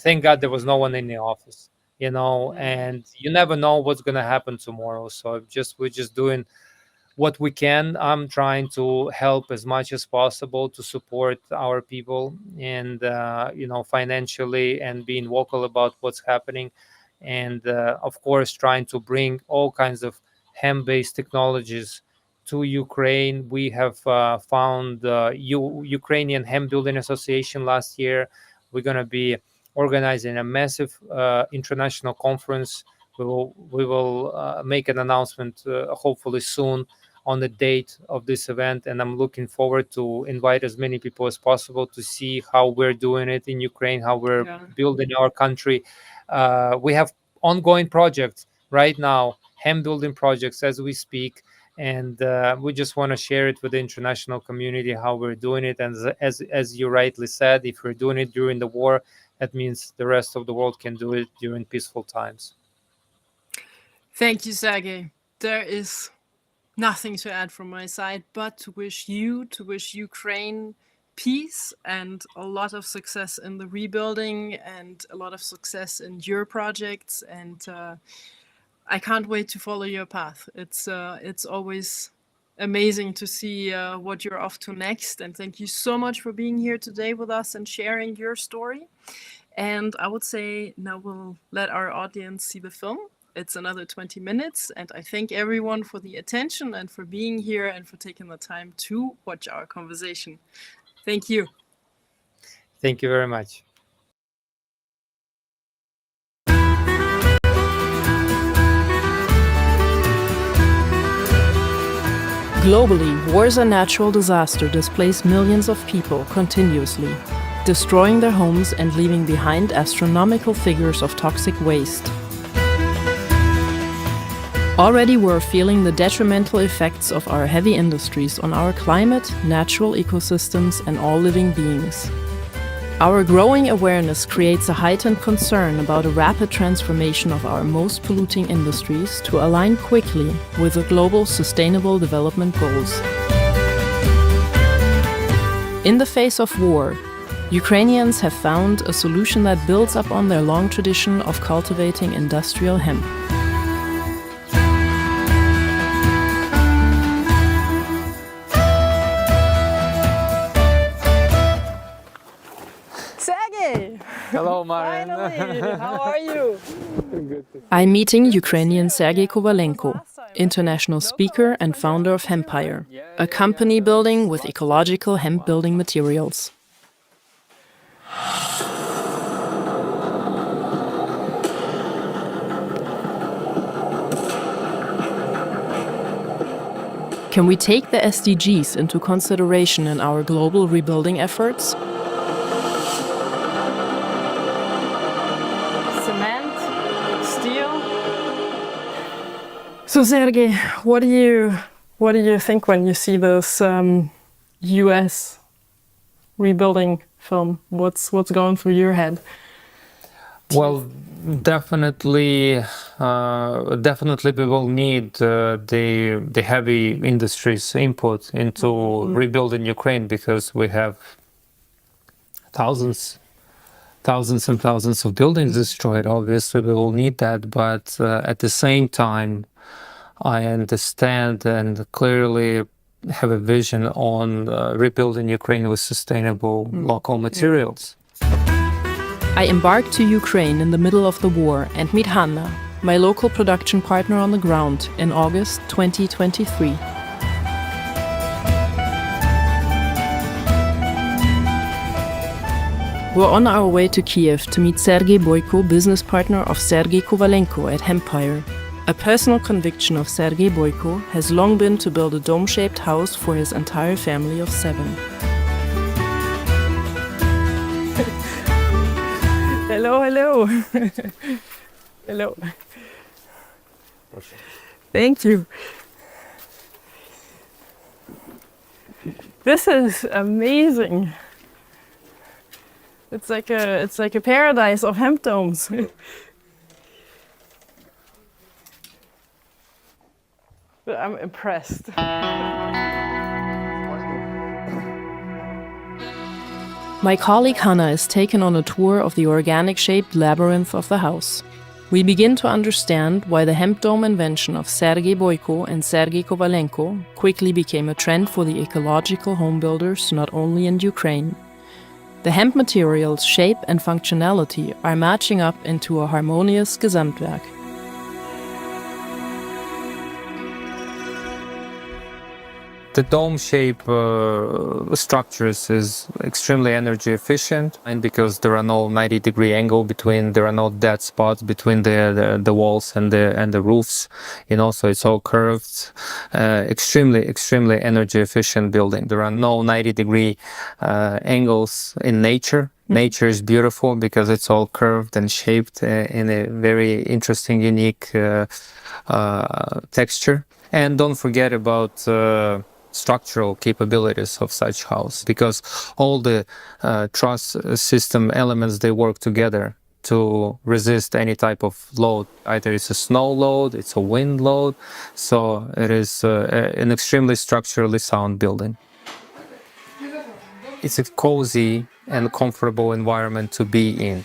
thank God there was no one in the office. Mm. And you never know what's going to happen tomorrow. So we're just doing what we can. I'm trying to help as much as possible to support our people, and financially, and being vocal about what's happening, and of course trying to bring all kinds of hemp-based technologies to Ukraine. We have found Ukrainian Hemp Building Association last year. We're going to be organizing a massive international conference. We will make an announcement hopefully soon on the date of this event, and I'm looking forward to invite as many people as possible to see how we're doing it in Ukraine, how we're building our country. We have ongoing projects right now, hemp building projects as we speak, and we just want to share it with the international community how we're doing it. And as you rightly said, if we're doing it during the war, that means the rest of the world can do it during peaceful times. Thank you, Sergey. There is nothing to add from my side, but to wish Ukraine peace and a lot of success in the rebuilding, and a lot of success in your projects. And I can't wait to follow your path. It's always amazing to see what you're off to next. And thank you so much for being here today with us and sharing your story. And I would say now we'll let our audience see the film. It's another 20 minutes, and I thank everyone for the attention and for being here and for taking the time to watch our conversation. Thank you. Thank you very much. Globally, wars and natural disaster displace millions of people continuously, destroying their homes and leaving behind astronomical figures of toxic waste. Already we're feeling the detrimental effects of our heavy industries on our climate, natural ecosystems, and all living beings. Our growing awareness creates a heightened concern about a rapid transformation of our most polluting industries to align quickly with the global sustainable development goals. In the face of war, Ukrainians have found a solution that builds up on their long tradition of cultivating industrial hemp. Hello, Maren. Finally, how are you? I'm meeting Ukrainian Sergyi Kovalenkov, international speaker and founder of Hempire, a company building with ecological hemp building materials. Can we take the SDGs into consideration in our global rebuilding efforts? So Sergey, what do you think when you see this U.S. rebuilding film? What's going through your head? Well, definitely we will need the heavy industries input into rebuilding Ukraine, because we have thousands and thousands of buildings destroyed. Obviously, we will need that, but at the same time, I understand and clearly have a vision on rebuilding Ukraine with sustainable local materials. I embark to Ukraine in the middle of the war and meet Hanna, my local production partner on the ground, in August 2023. We're on our way to Kiev to meet Sergei Boyko, business partner of Sergyi Kovalenkov at Hempire. A personal conviction of Sergei Boyko has long been to build a dome-shaped house for his entire family of 7. Hello, hello. Hello. Thank you. This is amazing. It's like a paradise of hemp domes. But I'm impressed. My colleague Hanna is taken on a tour of the organic-shaped labyrinth of the house. We begin to understand why the hemp dome invention of Sergyi Boyko and Sergyi Kovalenkov quickly became a trend for the ecological home builders not only in Ukraine. The hemp material's shape and functionality are matching up into a harmonious Gesamtwerk. The dome shape structures is extremely energy efficient, and because there are no 90-degree angle between, there are no dead spots between the walls and the roofs, so it's all curved. Extremely energy efficient building. There are no 90-degree angles in nature. Nature is beautiful because it's all curved and shaped in a very interesting, unique texture. And don't forget about structural capabilities of such house, because all the truss system elements, they work together to resist any type of load. Either it's a snow load, it's a wind load, so it is an extremely structurally sound building. It's a cozy and comfortable environment to be in.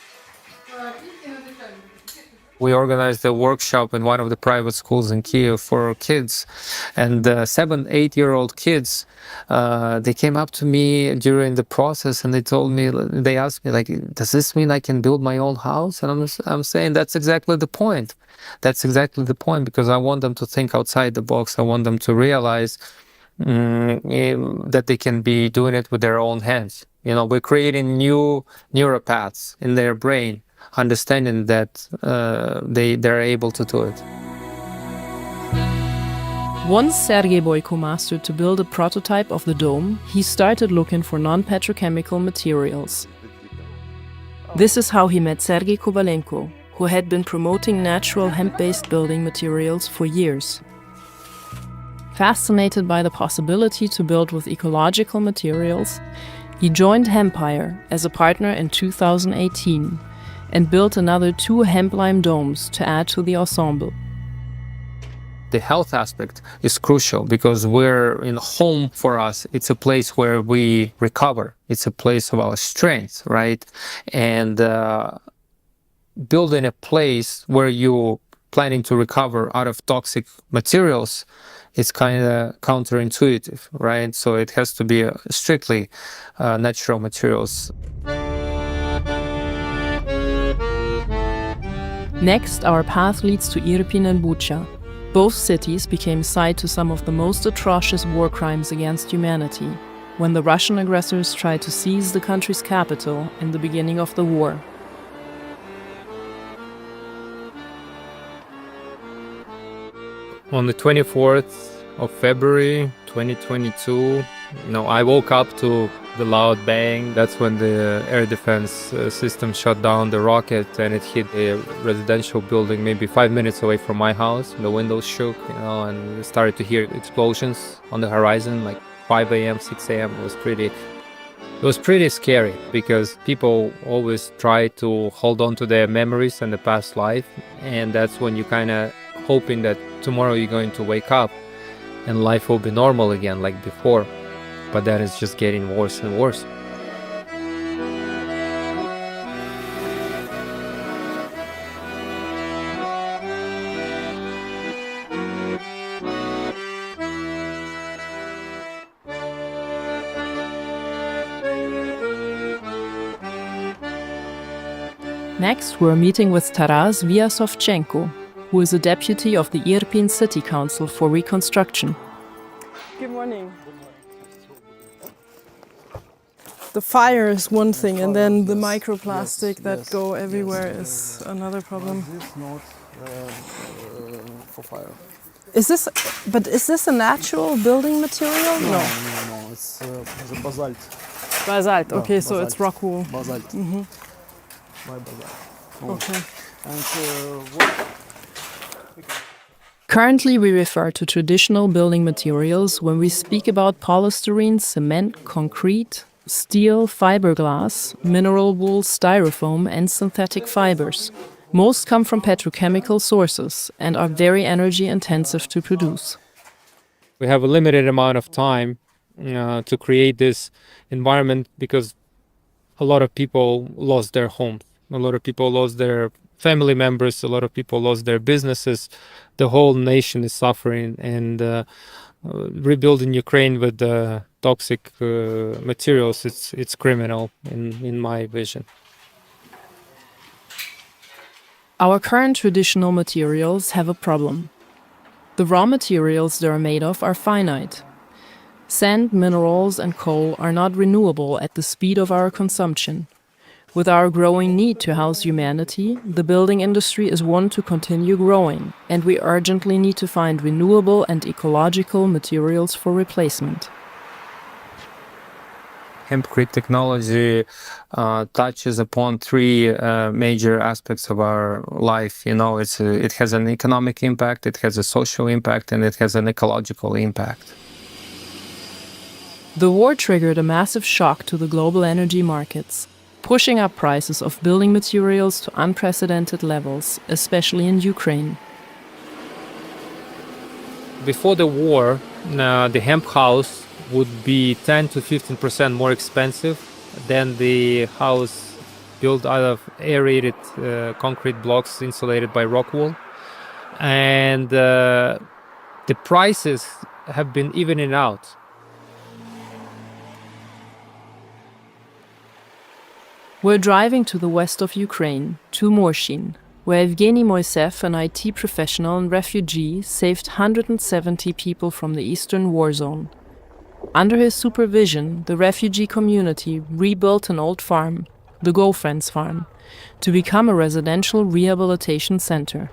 We organized a workshop in one of the private schools in Kyiv for kids, and 7-8-year-old kids, they came up to me during the process and they asked me, like, does this mean I can build my own house? And I'm saying that's exactly the point. That's exactly the point, because I want them to think outside the box. I want them to realize that they can be doing it with their own hands. We're creating new neuropaths in their brain, understanding that they're able to do it. Once Sergyi Boyko mastered to build a prototype of the dome, he started looking for non-petrochemical materials. This is how he met Sergyi Kovalenkov, who had been promoting natural hemp-based building materials for years. Fascinated by the possibility to build with ecological materials, he joined Hempire as a partner in 2018 and built another 2 hemp-lime domes to add to the ensemble. The health aspect is crucial, because we're in home for us. It's a place where we recover. It's a place of our strength, right? And building a place where you're planning to recover out of toxic materials, it's kind of counterintuitive, right? So it has to be strictly natural materials. Next, our path leads to Irpin and Bucha. Both cities became site to some of the most atrocious war crimes against humanity, when the Russian aggressors tried to seize the country's capital in the beginning of the war. On the 24th of February 2022, I woke up to the loud bang. That's when the air defense system shut down the rocket, and it hit a residential building maybe 5 minutes away from my house. The windows shook, and we started to hear explosions on the horizon, like 5 a.m., 6 a.m. It was pretty scary, because people always try to hold on to their memories and the past life, and that's when you kind of hoping that tomorrow you're going to wake up and life will be normal again like before. But then it's just getting worse and worse. Next, we're meeting with Taras Vyasovchenko, who is a deputy of the Irpin City Council for Reconstruction. Good morning. The fire is one thing, and then the microplastic that go everywhere is another problem. This not for fire. Is this a natural building material? No. It's the basalt. Basalt. Okay, so basalt. it's rock wool. Basalt. Mm-hmm. My basalt. Okay. And Currently, we refer to traditional building materials when we speak about polystyrene, cement, concrete, steel, fiberglass, mineral wool, styrofoam, and synthetic fibers. Most come from petrochemical sources and are very energy intensive to produce. We have a limited amount of time to create this environment, because a lot of people lost their homes. A lot of people lost their family members, a lot of people lost their businesses. The whole nation is suffering, and rebuilding Ukraine with toxic materials, it's criminal in my vision. Our current traditional materials have a problem. The raw materials they are made of are finite. Sand, minerals, and coal are not renewable at the speed of our consumption. With our growing need to house humanity, the building industry is one to continue growing, and we urgently need to find renewable and ecological materials for replacement. Hempcrete technology touches upon three major aspects of our life. It has an economic impact, it has a social impact, and it has an ecological impact. The war triggered a massive shock to the global energy markets, pushing up prices of building materials to unprecedented levels, especially in Ukraine. Before the war, the hemp house would be 10 to 15% more expensive than the house built out of aerated concrete blocks insulated by rock wool. And the prices have been evening out. We're driving to the west of Ukraine, to Morshin, where Evgeny Moisev, an IT professional and refugee, saved 170 people from the eastern war zone. Under his supervision, the refugee community rebuilt an old farm, the Girlfriends Farm, to become a residential rehabilitation center.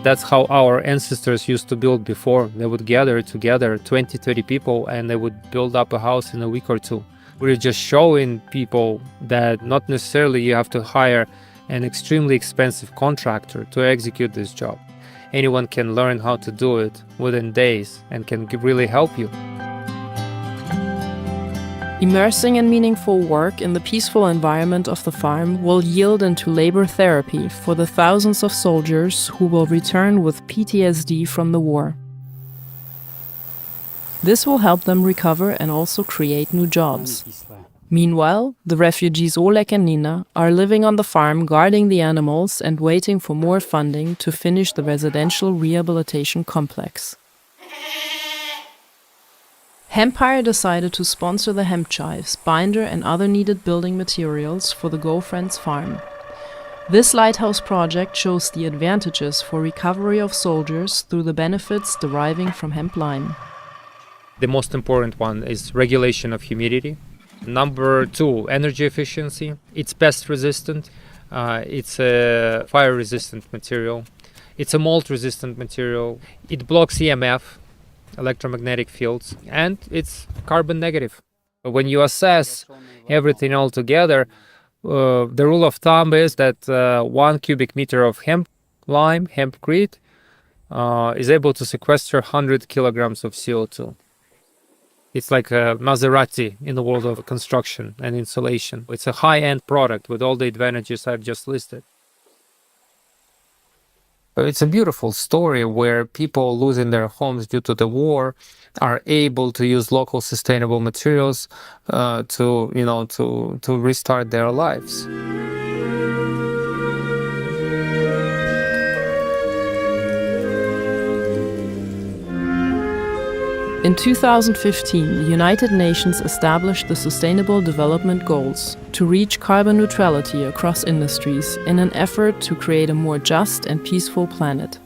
That's how our ancestors used to build before. They would gather together 20, 30 people, and they would build up a house in a week or two. We're just showing people that not necessarily you have to hire an extremely expensive contractor to execute this job. Anyone can learn how to do it within days and can really help you. Immersing in meaningful work in the peaceful environment of the farm will yield into labor therapy for the thousands of soldiers who will return with PTSD from the war. This will help them recover and also create new jobs. Meanwhile, the refugees Oleg and Nina are living on the farm, guarding the animals and waiting for more funding to finish the residential rehabilitation complex. Hempire decided to sponsor the hemp chives, binder and other needed building materials for the Girlfriends Farm. This lighthouse project shows the advantages for recovery of soldiers through the benefits deriving from hemp-lime. The most important one is regulation of humidity. Number 2, energy efficiency. It's pest resistant. It's a fire resistant material. It's a mold resistant material. It blocks EMF, electromagnetic fields, and it's carbon negative. When you assess everything all together, the rule of thumb is that 1 cubic meter of hemp-lime, hempcrete, is able to sequester 100 kilograms of CO2. It's like a Maserati in the world of construction and insulation. It's a high-end product with all the advantages I've just listed. It's a beautiful story where people losing their homes due to the war are able to use local sustainable materials to restart their lives. In 2015, the United Nations established the Sustainable Development Goals to reach carbon neutrality across industries in an effort to create a more just and peaceful planet.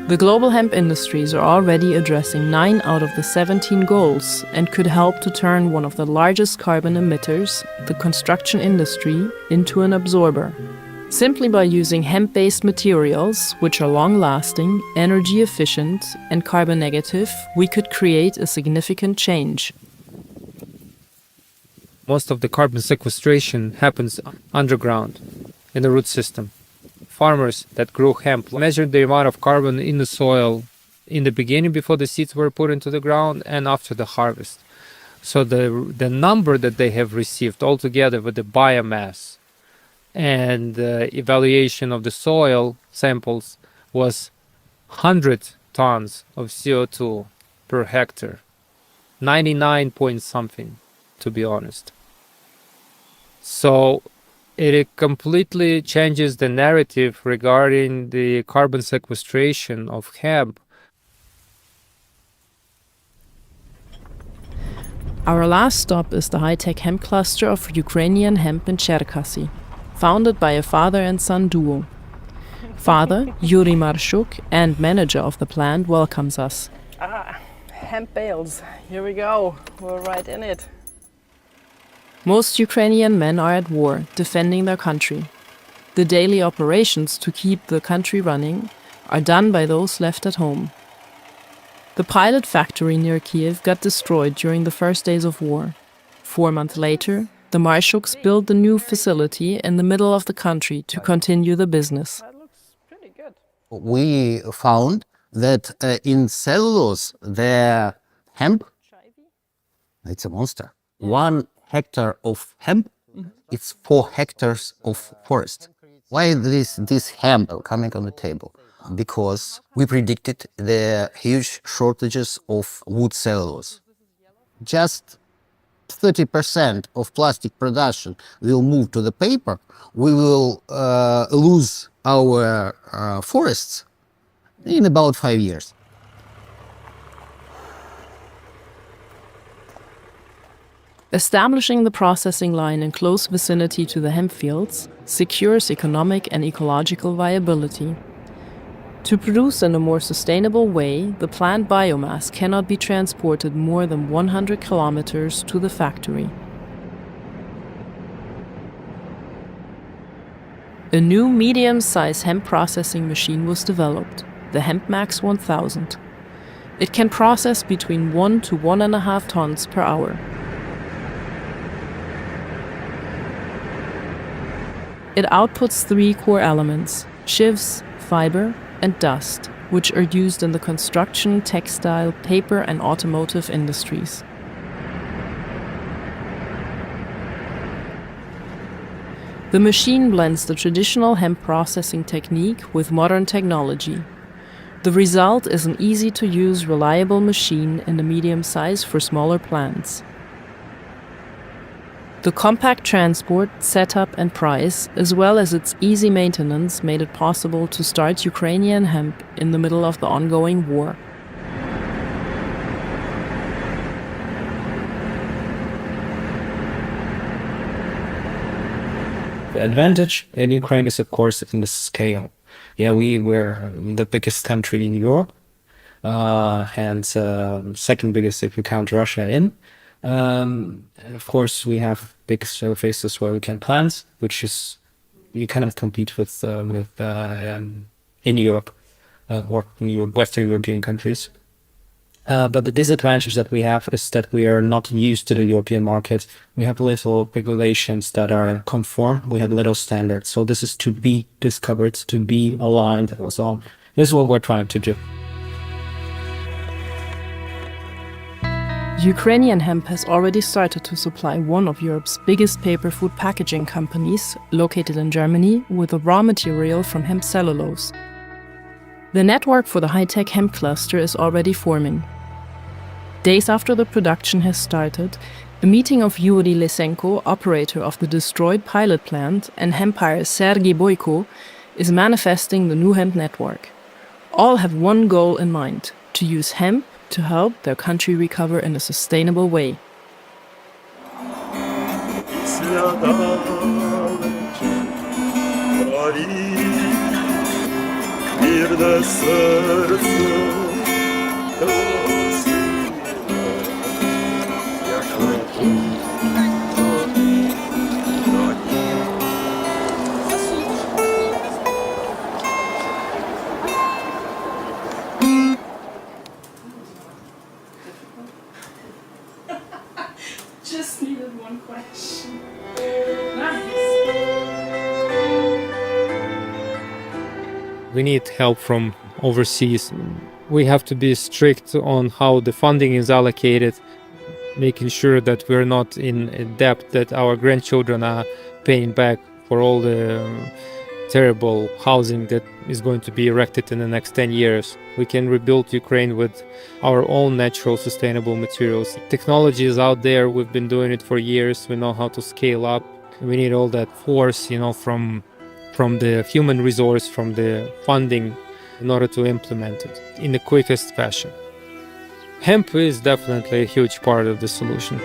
The global hemp industries are already addressing 9 out of the 17 goals and could help to turn one of the largest carbon emitters, the construction industry, into an absorber. Simply by using hemp-based materials, which are long-lasting, energy-efficient, and carbon-negative, we could create a significant change. Most of the carbon sequestration happens underground, in the root system. Farmers that grow hemp measured the amount of carbon in the soil in the beginning before the seeds were put into the ground and after the harvest. So the number that they have received altogether with the biomass and evaluation of the soil samples was 100 tons of CO2 per hectare. 99 point something, to be honest. So it completely changes the narrative regarding the carbon sequestration of hemp. Our last stop is the high-tech hemp cluster of Ukrainian hemp in Cherkasy, founded by a father and son duo. Father, Yuri Marshuk, and manager of the plant, welcomes us. Hemp bales. Here we go. We're right in it. Most Ukrainian men are at war, defending their country. The daily operations to keep the country running are done by those left at home. The pilot factory near Kiev got destroyed during the first days of war. 4 months later, the Marshuks built a new facility in the middle of the country to continue the business. That looks pretty good. We found that in cellulose, the hemp, it's a monster. 1 hectare of hemp, it's 4 hectares of forest. Why this hemp coming on the table? Because we predicted the huge shortages of wood cellulose. Just 30% of plastic production will move to the paper. We will lose our forests in about 5 years. Establishing the processing line in close vicinity to the hemp fields secures economic and ecological viability. To produce in a more sustainable way, the plant biomass cannot be transported more than 100 kilometers to the factory. A new medium-size hemp processing machine was developed, the HempMax 1000. It can process between 1 to 1.5 tons per hour. It outputs 3 core elements: sheaves, fiber, and dust, which are used in the construction, textile, paper, and automotive industries. The machine blends the traditional hemp processing technique with modern technology. The result is an easy-to-use, reliable machine in a medium size for smaller plants. The compact transport, setup, and price, as well as its easy maintenance, made it possible to start Ukrainian hemp in the middle of the ongoing war. The advantage in Ukraine is, of course, in the scale. Yeah, we're the biggest country in Europe, and second biggest if you count Russia in. And of course, we have big surfaces where we can plant, which is you cannot compete with in Europe or in Western European countries. But the disadvantage that we have is that we are not used to the European market. We have little regulations that are conform. We have little standards. So this is to be discovered, to be aligned. So this is what we're trying to do. Ukrainian hemp has already started to supply one of Europe's biggest paper food packaging companies, located in Germany, with the raw material from hemp cellulose. The network for the high-tech hemp cluster is already forming. Days after the production has started, a meeting of Yuri Lysenko, operator of the destroyed pilot plant, and Hempire Sergyi Boyko is manifesting the new hemp network. All have one goal in mind: to use hemp to help their country recover in a sustainable way. Just needed one question. We need help from overseas. We have to be strict on how the funding is allocated, making sure that we're not in debt, that our grandchildren are paying back for all the terrible housing that is going to be erected in the next 10 years. We can rebuild Ukraine with our own natural sustainable materials. Technology is out there. We've been doing it for years. We know how to scale up. We need all that force, from the human resource, from the funding, in order to implement it in the quickest fashion. Hemp is definitely a huge part of the solution.